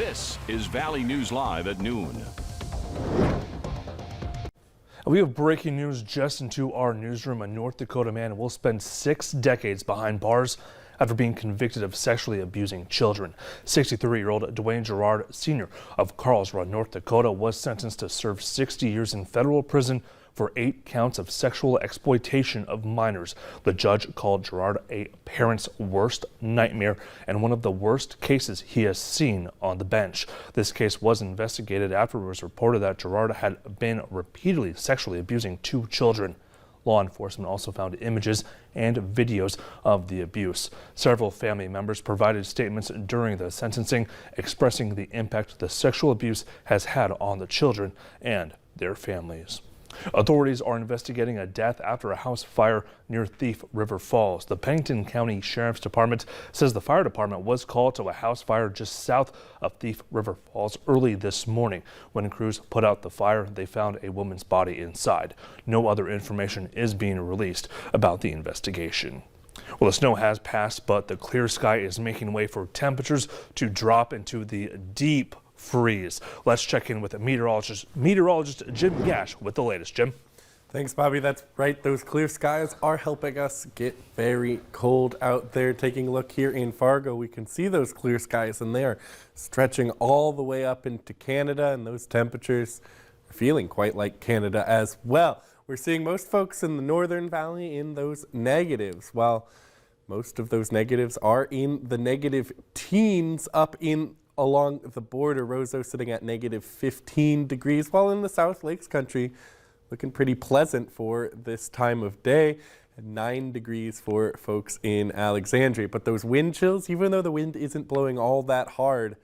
This is Valley News Live at noon. We have breaking news just into our newsroom. A North Dakota man will spend 6 decades behind bars after being convicted of sexually abusing children. 63-year-old Dwayne Gerard Sr. of Carlsbad, North Dakota, was sentenced to serve 60 years in federal prison for 8 counts of sexual exploitation of minors. The judge called Gerard a parent's worst nightmare and one of the worst cases he has seen on the bench. This case was investigated after it was reported that Gerard had been repeatedly sexually abusing 2 children. Law enforcement also found images and videos of the abuse. Several family members provided statements during the sentencing expressing the impact the sexual abuse has had on the children and their families. Authorities are investigating a death after a house fire near Thief River Falls. The Pennington County Sheriff's Department says the fire department was called to a house fire just south of Thief River Falls early this morning. When crews put out the fire, they found a woman's body inside. No other information is being released about the investigation. Well, the snow has passed, but the clear sky is making way for temperatures to drop into the deep freeze. Let's check in with meteorologist Jim Gash with the latest. Jim. Thanks, Bobby. That's right. Those clear skies are helping us get very cold out there. Taking a look here in Fargo, we can see those clear skies, and they are stretching all the way up into Canada, and those temperatures are feeling quite like Canada as well. We're seeing most folks in the Northern Valley in those negatives, while most of those negatives are in the negative teens up in along the border. Roseau sitting at negative 15 degrees, while in the South Lakes country looking pretty pleasant for this time of day, and 9 degrees for folks in Alexandria. But those wind chills, even though the wind isn't blowing all that hard,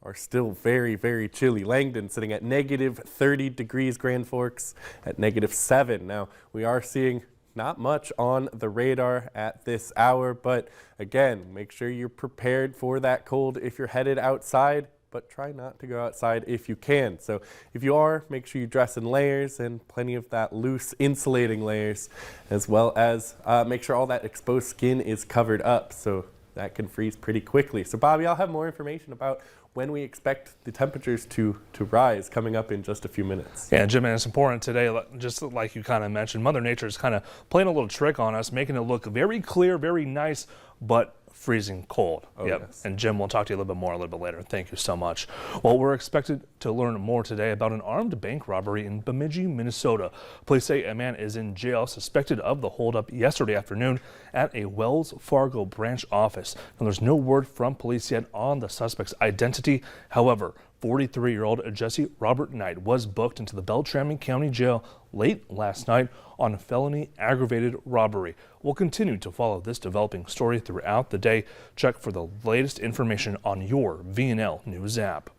are still very, very chilly. Langdon sitting at negative 30 degrees, Grand Forks at negative 7. Now, we are seeing not much on the radar at this hour, but again, make sure you're prepared for that cold if you're headed outside, but try not to go outside if you can. So if you are, make sure you dress in layers and plenty of that loose insulating layers, as well as make sure all that exposed skin is covered up, so that can freeze pretty quickly. So Bobby, I'll have more information about when we expect the temperatures to rise coming up in just a few minutes. Yeah, Jim, and it's important today, just like you kind of mentioned, Mother Nature is kind of playing a little trick on us, making it look very clear, very nice, but freezing cold. Oh, yep. Yes. And Jim, we'll talk to you a little bit more a little bit later. Thank you so much. Well, we're expected to learn more today about an armed bank robbery in Bemidji, Minnesota. Police say a man is in jail suspected of the holdup yesterday afternoon at a Wells Fargo branch office. Now, there's no word from police yet on the suspect's identity. However, 43-year-old Jesse Robert Knight was booked into the Beltrami County Jail late last night on felony aggravated robbery. We'll continue to follow this developing story throughout the day. Check for the latest information on your VNL News app.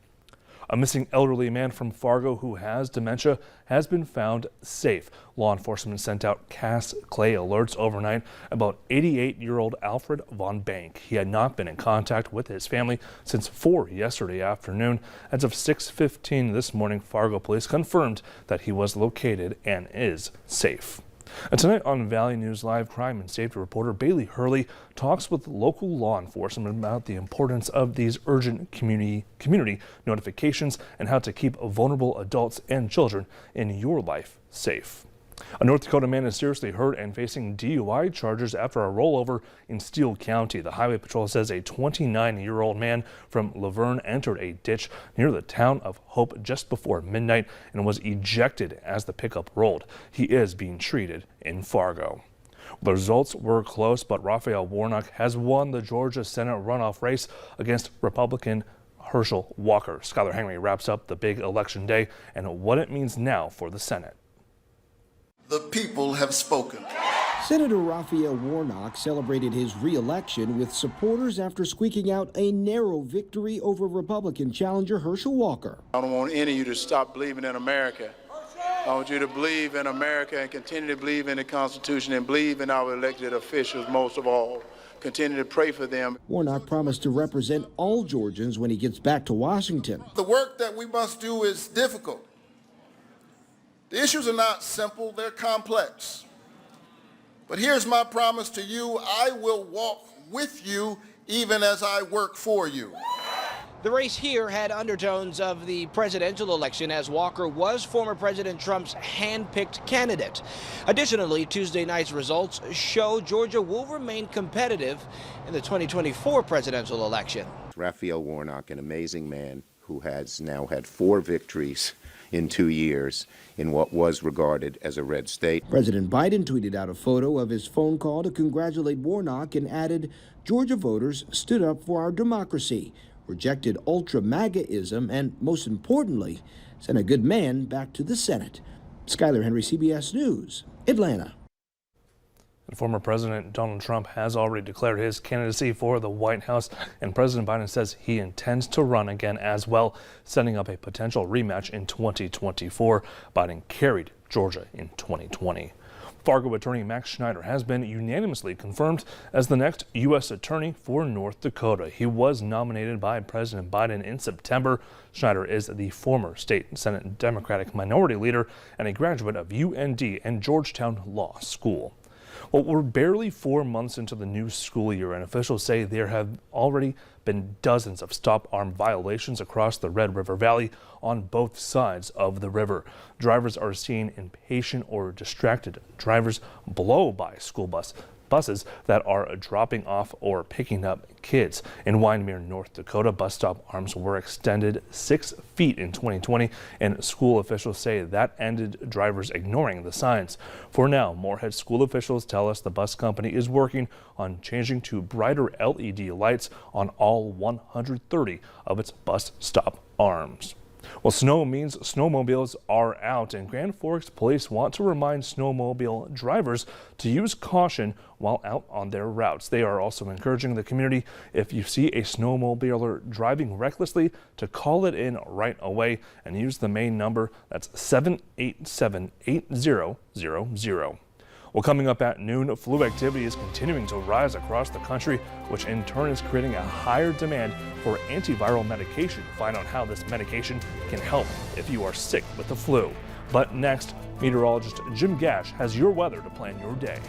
A missing elderly man from Fargo who has dementia has been found safe. Law enforcement sent out Cass Clay alerts overnight about 88-year-old Alfred Von Bank. He had not been in contact with his family since 4 yesterday afternoon. As of 6:15 this morning, Fargo police confirmed that he was located and is safe. And tonight on Valley News Live, crime and safety reporter Bailey Hurley talks with local law enforcement about the importance of these urgent community notifications and how to keep vulnerable adults and children in your life safe. A North Dakota man is seriously hurt and facing DUI charges after a rollover in Steele County. The Highway Patrol says a 29-year-old man from Laverne entered a ditch near the town of Hope just before midnight and was ejected as the pickup rolled. He is being treated in Fargo. The results were close, but Raphael Warnock has won the Georgia Senate runoff race against Republican Herschel Walker. Skylar Henry wraps up the big election day and what it means now for the Senate. The people have spoken. Senator Raphael Warnock celebrated his re-election with supporters after squeaking out a narrow victory over Republican challenger Herschel Walker. I don't want any of you to stop believing in America. I want you to believe in America and continue to believe in the Constitution and believe in our elected officials most of all. Continue to pray for them. Warnock promised to represent all Georgians when he gets back to Washington. The work that we must do is difficult. The issues are not simple, they're complex. But here's my promise to you, I will walk with you even as I work for you. The race here had undertones of the presidential election, as Walker was former President Trump's hand-picked candidate. Additionally, Tuesday night's results show Georgia will remain competitive in the 2024 presidential election. Raphael Warnock, an amazing man who has now had 4 victories in 2 years in what was regarded as a red state. President Biden tweeted out a photo of his phone call to congratulate Warnock and added, "Georgia voters stood up for our democracy, rejected ultra-MAGA-ism, and most importantly, sent a good man back to the Senate." Skyler Henry, CBS News, Atlanta. And former President Donald Trump has already declared his candidacy for the White House, and President Biden says he intends to run again as well, setting up a potential rematch in 2024. Biden carried Georgia in 2020. Fargo attorney Max Schneider has been unanimously confirmed as the next U.S. attorney for North Dakota. He was nominated by President Biden in September. Schneider is the former state Senate Democratic minority leader and a graduate of UND and Georgetown Law School. Well, we're barely 4 months into the new school year, and officials say there have already been dozens of stop-arm violations across the Red River Valley on both sides of the river. Drivers are seen impatient or distracted. Drivers blow by school buses that are dropping off or picking up kids. In Wyndmere, North Dakota, bus stop arms were extended 6 feet in 2020, and school officials say that ended drivers ignoring the signs. For now, Moorhead school officials tell us the bus company is working on changing to brighter LED lights on all 130 of its bus stop arms. Well, snow means snowmobiles are out, and Grand Forks police want to remind snowmobile drivers to use caution while out on their routes. They are also encouraging the community, if you see a snowmobiler driving recklessly, to call it in right away and use the main number. That's 787-8000. Well, coming up at noon, flu activity is continuing to rise across the country, which in turn is creating a higher demand for antiviral medication. Find out how this medication can help if you are sick with the flu. But next, meteorologist Jim Gash has your weather to plan your day.